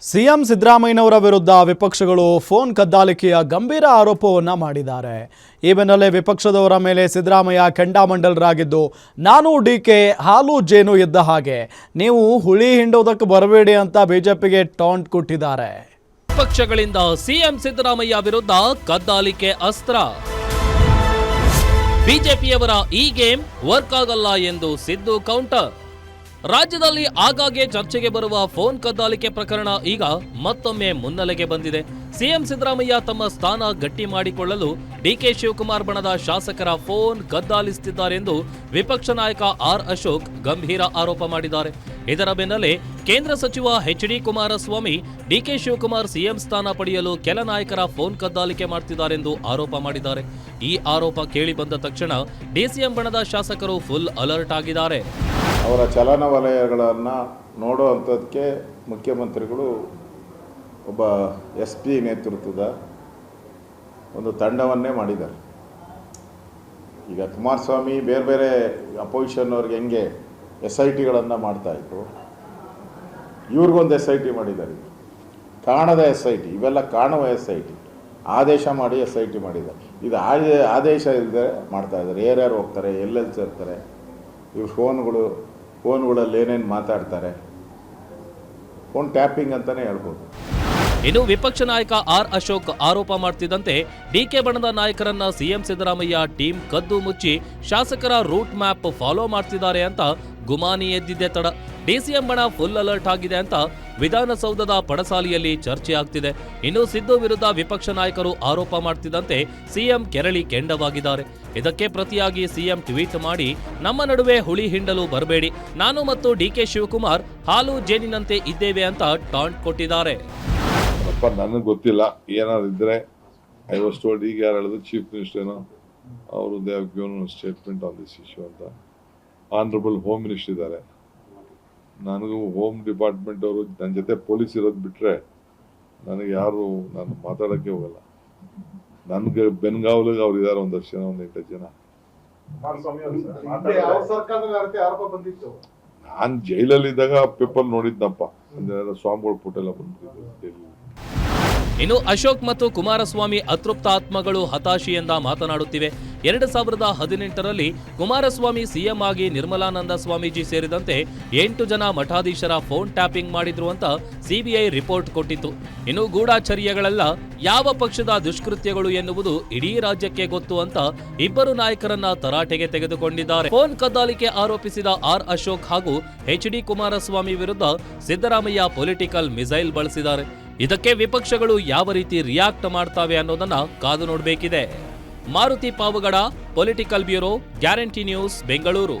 CM ಸಿದ್ದರಾಮಯ್ಯನವರ ವಿರುದ್ಧ ವಿಪಕ್ಷಗಳು ಫೋನ್ ಕದ್ದಾಲಿಕೆಯ ಗಂಭೀರ ಆರೋಪವನ್ನು ಮಾಡಿದ್ದಾರೆ. ಈ ಬೆನ್ನಲ್ಲೇ ವಿಪಕ್ಷದವರ ಮೇಲೆ ಸಿದ್ದರಾಮಯ್ಯ ಕೆಂಡಾಮಂಡಲರಾಗಿದ್ದು, ನಾನು ಡಿಕೆ ಹಾಲು ಜೇನು ಇದ್ದ ಹಾಗೆ, ನೀವು ಹುಳಿ ಹಿಂಡೋದಕ್ಕೆ ಬರಬೇಡಿ ಅಂತ ಬಿಜೆಪಿಗೆ ಟಾಂಟ್ ಕೊಟ್ಟಿದ್ದಾರೆ. ವಿಪಕ್ಷಗಳಿಂದ ಸಿಎಂ ಸಿದ್ದರಾಮಯ್ಯ ವಿರುದ್ಧ ಕದ್ದಾಲಿಕೆ ಅಸ್ತ್ರ. ಬಿಜೆಪಿಯವರ ಈ ಗೇಮ್ ವರ್ಕ್ ಆಗಲ್ಲ ಎಂದು ಸಿದ್ದು ಕೌಂಟರ್. ರಾಜ್ಯದಲ್ಲಿ ಆಗಾಗ್ಗೆ ಚರ್ಚೆಗೆ ಬರುವ ಫೋನ್ ಕದ್ದಾಲಿಕೆ ಪ್ರಕರಣ ಈಗ ಮತ್ತೊಮ್ಮೆ ಮುನ್ನೆಲೆಗೆ ಬಂದಿದೆ. ಸಿಎಂ ಸಿದ್ದರಾಮಯ್ಯ ತಮ್ಮ ಸ್ಥಾನ ಗಟ್ಟಿ ಮಾಡಿಕೊಳ್ಳಲು ಡಿಕೆ ಶಿವಕುಮಾರ್ ಬಣದ ಶಾಸಕರ ಫೋನ್ ಕದ್ದಾಲಿಸುತ್ತಿದ್ದಾರೆಂದು ವಿಪಕ್ಷ ನಾಯಕ ಆರ್ ಅಶೋಕ್ ಗಂಭೀರ ಆರೋಪ ಮಾಡಿದ್ದಾರೆ. ಇದರ ಬೆನ್ನಲ್ಲೇ ಕೇಂದ್ರ ಸಚಿವ ಎಚ್.ಡಿ. ಕುಮಾರಸ್ವಾಮಿ ಡಿಕೆ ಶಿವಕುಮಾರ್ ಸಿಎಂ ಸ್ಥಾನ ಪಡೆಯಲು ಕೆಲ ನಾಯಕರ ಫೋನ್ ಕದ್ದಾಲಿಕೆ ಮಾಡ್ತಿದ್ದಾರೆಂದು ಆರೋಪ ಮಾಡಿದ್ದಾರೆ. ಈ ಆರೋಪ ಕೇಳಿ ಬಂದ ತಕ್ಷಣ ಡಿಸಿಎಂ ಬಣದ ಶಾಸಕರು ಫುಲ್ ಅಲರ್ಟ್ ಆಗಿದ್ದಾರೆ. ಅವರ ಚಲನವಲಯಗಳನ್ನು ನೋಡುವಂಥದ್ದಕ್ಕೆ ಮುಖ್ಯಮಂತ್ರಿಗಳು ಒಬ್ಬ SP ನೇತೃತ್ವದ ಒಂದು ತಂಡವನ್ನೇ ಮಾಡಿದ್ದಾರೆ. ಈಗ ಕುಮಾರಸ್ವಾಮಿ ಬೇರೆ ಬೇರೆ ಅಪೋಸಿಷನ್ ಅವ್ರಿಗೆ ಹೆಂಗೆ SITಗಳನ್ನು ಮಾಡ್ತಾಯಿದ್ರು, ಇವ್ರಿಗೊಂದು SIT ಮಾಡಿದ್ದಾರೆ. ಕಾಣದ SIT, ಇವೆಲ್ಲ ಕಾಣುವ SIT, ಆದೇಶ ಮಾಡಿ SIT ಮಾಡಿದ್ದಾರೆ. ಇದು ಆದೇಶ ಇಲ್ಲದೆ ಮಾಡ್ತಾಯಿದ್ದಾರೆ. ಯಾರ್ಯಾರು ಹೋಗ್ತಾರೆ, ಎಲ್ಲೆಲ್ಲಿ ಸೇರ್ತಾರೆ, ಇವ್ರ ಫೋನ್ಗಳಲ್ಲಿ ಏನೇನು ಮಾತಾಡ್ತಾರೆ, ಫೋನ್ ಟ್ಯಾಪಿಂಗ್ ಅಂತಲೇ ಹೇಳ್ಬೋದು. ಇನ್ನು ವಿಪಕ್ಷ ನಾಯಕ ಆರ್ ಅಶೋಕ್ ಆರೋಪ ಮಾಡ್ತಿದ್ದಂತೆ ಡಿಕೆ ಬಣದ ನಾಯಕರನ್ನ ಸಿಎಂ ಸಿದ್ದರಾಮಯ್ಯ ಟೀಮ್ ಕದ್ದು ಮುಚ್ಚಿ ಶಾಸಕರ ರೂಟ್ ಮ್ಯಾಪ್ ಫಾಲೋ ಮಾಡ್ತಿದ್ದಾರೆ ಅಂತ ಗುಮಾನಿ ಎದ್ದಿದ್ದೆ ತಡ. ಡಿಸಿಎಂ ಬಣ ಫುಲ್ ಅಲರ್ಟ್ ಆಗಿದೆ ಅಂತ ವಿಧಾನಸೌಧದ ಪಡಸಾಲಿಯಲ್ಲಿ ಚರ್ಚೆ ಆಗ್ತಿದೆ. ಇನ್ನು ಸಿದ್ದು ವಿರುದ್ಧ ವಿಪಕ್ಷ ನಾಯಕರು ಆರೋಪ ಮಾಡ್ತಿದ್ದಂತೆ ಸಿಎಂ ಕೆರಳಿ ಕೆಂಡವಾಗಿದ್ದಾರೆ. ಇದಕ್ಕೆ ಪ್ರತಿಯಾಗಿ ಸಿಎಂ ಟ್ವೀಟ್ ಮಾಡಿ, ನಮ್ಮ ನಡುವೆ ಹುಳಿ ಹಿಂಡಲು ಬರಬೇಡಿ, ನಾನು ಮತ್ತು ಡಿಕೆ ಶಿವಕುಮಾರ್ ಹಾಲು ಜೇನಿನಂತೆ ಇದ್ದೇವೆ ಅಂತ ಟಾಂಟ್ ಕೊಟ್ಟಿದ್ದಾರೆ. ನನಗೆ ಗೊತ್ತಿಲ್ಲ, ಏನಾದ್ರು ಇದ್ರೆ ಐ ವಾಸ್ ಟೋಲ್ಡ್, ಈಗ ಯಾರು ಹೇಳಿದ್ರು ಚೀಫ್ ಮಿನಿಸ್ಟರ್ನೋ ಅವರು they have given statement on this issue ಅಂತ. ಆನರಬಲ್ ಹೋಮ್ ಮಿನಿಸ್ಟರ್ ಇದ್ದಾರೆ. ನನಗೂ ಹೋಮ್ ಡಿಪಾರ್ಟ್ಮೆಂಟ್ ಅವರು ನನ್ನ ಜೊತೆ ಪೊಲೀಸ್ ಇರೋದು ಬಿಟ್ಟರೆ ನನಗೆ ಯಾರು ನಾನು ಮಾತಾಡೋಕ್ಕೆ ಹೋಗಲ್ಲ. ನನಗೆ ಬೆನ್ಗಾವಲಿಗೆ ಅವ್ರು ಇದ್ದಾರೆ, ಒಂದಷ್ಟು ಜನ, ಒಂದು 8 ಜನ. ನಾನು ಜೈಲಲ್ಲಿದ್ದಾಗ ಪೇಪರ್ ನೋಡಿದ್ನಪ್ಪ, ಸ್ವಾಮಿಗಳು ಪುಟ್ಟೆಲ್ಲ ಬಂದಿದ್ದು. ಇನ್ನು ಅಶೋಕ್ ಮತ್ತು ಕುಮಾರಸ್ವಾಮಿ ಅತೃಪ್ತ ಆತ್ಮಗಳು ಹತಾಶೆಯಿಂದ ಮಾತನಾಡುತ್ತಿವೆ. 2018ರಲ್ಲಿ ಕುಮಾರಸ್ವಾಮಿ ಸಿಎಂ ಆಗಿ ನಿರ್ಮಲಾನಂದ ಸ್ವಾಮೀಜಿ ಸೇರಿದಂತೆ 8 ಜನ ಮಠಾಧೀಶರ ಫೋನ್ ಟ್ಯಾಪಿಂಗ್ ಮಾಡಿದ್ರು ಅಂತ ಸಿಬಿಐ ರಿಪೋರ್ಟ್ ಕೊಟ್ಟಿತ್ತು. ಇನ್ನು ಗೂಢಚರ್ಯಗಳೆಲ್ಲ ಯಾವ ಪಕ್ಷದ ದುಷ್ಕೃತ್ಯಗಳು ಎನ್ನುವುದು ಇಡೀ ರಾಜ್ಯಕ್ಕೆ ಗೊತ್ತು ಅಂತ ಇಬ್ಬರು ನಾಯಕರನ್ನ ತರಾಟೆಗೆ ತೆಗೆದುಕೊಂಡಿದ್ದಾರೆ. ಫೋನ್ ಕದ್ದಾಲಿಕೆ ಆರೋಪಿಸಿದ ಆರ್ ಅಶೋಕ್ ಹಾಗೂ ಎಚ್.ಡಿ. ಕುಮಾರಸ್ವಾಮಿ ವಿರುದ್ಧ ಸಿದ್ದರಾಮಯ್ಯ ಪೊಲಿಟಿಕಲ್ ಮಿಸೈಲ್ ಬಳಸಿದ್ದಾರೆ. ಇದಕ್ಕೆ ವಿಪಕ್ಷಗಳು ಯಾವ ರೀತಿ ರಿಯಾಕ್ಟ್ ಮಾಡ್ತಾವೆ ಅನ್ನೋದನ್ನ ಕಾದು ನೋಡಬೇಕಿದೆ. Maruti Pavagada, political bureau, guarantee news, Bengaluru.